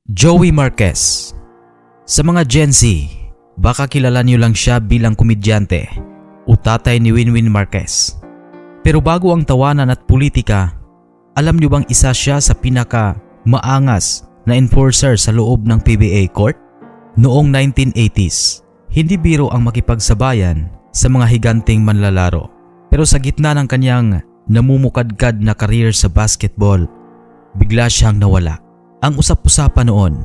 Joey Marquez. Sa mga Gen Z, baka kilala niyo lang siya bilang komedyante o tatay ni Winwin Marquez. Pero bago ang tawanan at politika, alam niyo bang isa siya sa pinaka maangas na enforcer sa loob ng PBA court? Noong 1980s, hindi biro ang makipagsabayan sa mga higanting manlalaro. Pero sa gitna ng kanyang namumukadkad na career sa basketball, bigla siyang nawala. Ang usap-usapan noon,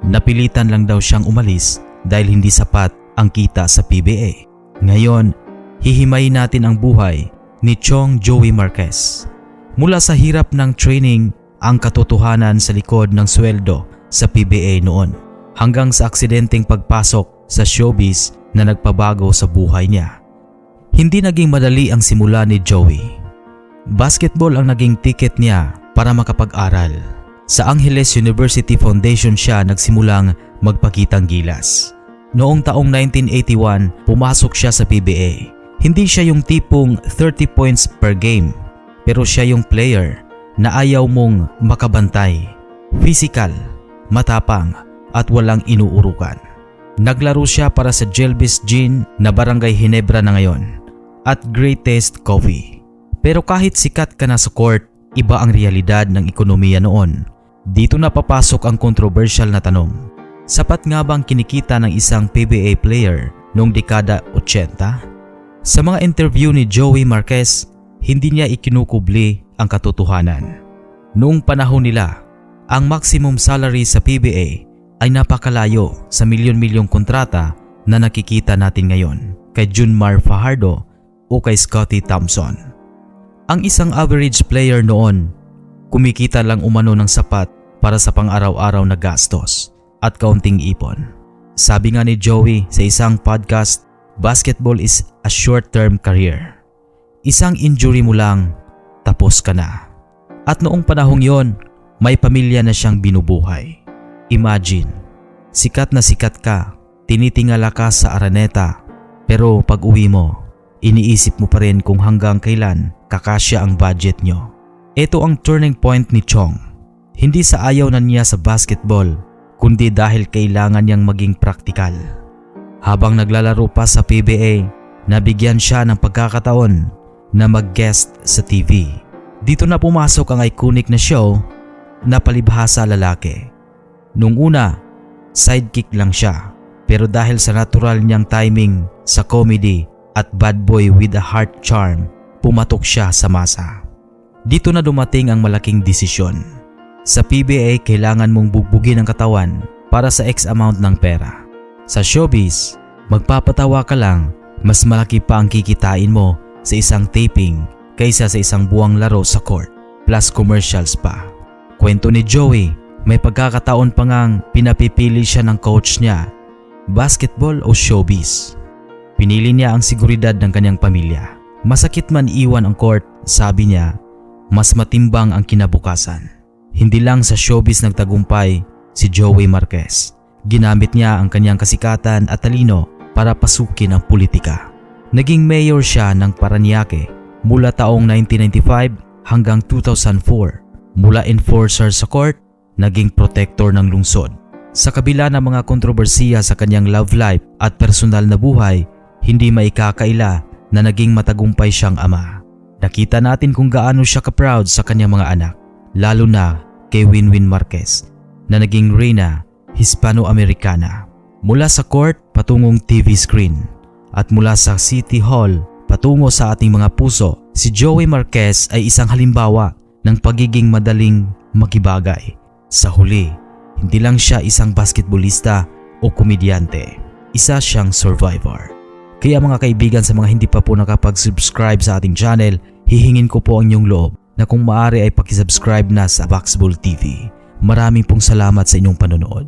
napilitan lang daw siyang umalis dahil hindi sapat ang kita sa PBA. Ngayon, hihimayin natin ang buhay ni Chong Joey Marquez. Mula sa hirap ng training, ang katotohanan sa likod ng sweldo sa PBA noon, hanggang sa aksidenteng pagpasok sa showbiz na nagpabago sa buhay niya. Hindi naging madali ang simula ni Joey. Basketball ang naging ticket niya para makapag-aral. Sa Angeles University Foundation siya nagsimulang magpakitang gilas. Noong taong 1981, pumasok siya sa PBA. Hindi siya yung tipong 30 points per game, pero siya yung player na ayaw mong makabantay. Physical, matapang at walang inuurukan. Naglaro siya para sa Jelvis Gin na Barangay Ginebra na ngayon at Greatest Coffee. Pero kahit sikat ka na sa court, iba ang realidad ng ekonomiya noon. Dito na papasok ang controversial na tanong. Sapat nga bang kinikita ng isang PBA player noong dekada 80? Sa mga interview ni Joey Marquez, hindi niya ikinukubli ang katotohanan. Noong panahon nila, ang maximum salary sa PBA ay napakalayo sa milyon-milyong kontrata na nakikita natin ngayon kay Junmar Fajardo o kay Scottie Thompson. Ang isang average player noon, kumikita lang umano ng sapat para sa pang-araw-araw na gastos at kaunting ipon. Sabi nga ni Joey sa isang podcast, basketball is a short-term career. Isang injury mo lang, tapos ka na. At noong panahong yon, may pamilya na siyang binubuhay. Imagine, sikat na sikat ka, tinitingala ka sa Araneta, pero pag uwi mo, iniisip mo pa rin kung hanggang kailan kakasya ang budget nyo. Ito ang turning point ni Chong. Hindi sa ayaw na niya sa basketball, kundi dahil kailangan niyang maging praktikal. Habang naglalaro pa sa PBA, nabigyan siya ng pagkakataon na mag-guest sa TV. Dito na pumasok ang iconic na show na Palibhasa Lalaki. Nung una, sidekick lang siya, pero dahil sa natural niyang timing sa comedy at bad boy with a heart charm, pumatok siya sa masa. Dito na dumating ang malaking desisyon. Sa PBA, kailangan mong bugbugin ang katawan para sa X amount ng pera. Sa showbiz, magpapatawa ka lang, mas malaki pa ang kikitain mo sa isang taping kaysa sa isang buwang laro sa court, plus commercials pa. Kwento ni Joey, may pagkakataon pa ngang pinapipili siya ng coach niya, basketball o showbiz. Pinili niya ang seguridad ng kanyang pamilya. Masakit man iwan ang court, sabi niya, mas matimbang ang kinabukasan. Hindi lang sa showbiz nagtagumpay si Joey Marquez. Ginamit niya ang kanyang kasikatan at talino para pasukin ang politika. Naging mayor siya ng Parañaque mula taong 1995 hanggang 2004. Mula enforcer sa court, naging protector ng lungsod. Sa kabila ng mga kontrobersiya sa kanyang love life at personal na buhay, hindi maikakaila na naging matagumpay siyang ama. Nakita natin kung gaano siya ka-proud sa kanyang mga anak, lalo na kay Winwin Marquez na naging reyna Hispano-Americana. Mula sa court patungong TV screen at mula sa City Hall patungo sa ating mga puso, si Joey Marquez ay isang halimbawa ng pagiging madaling makibagay. Sa huli, hindi lang siya isang basketballista o komedyante, isa siyang survivor. Kaya mga kaibigan, sa mga hindi pa po nakapag-subscribe sa ating channel, hihingin ko po ang inyong loob na kung maaari ay pakisubscribe na sa Boxball TV. Maraming pong salamat sa inyong panonood.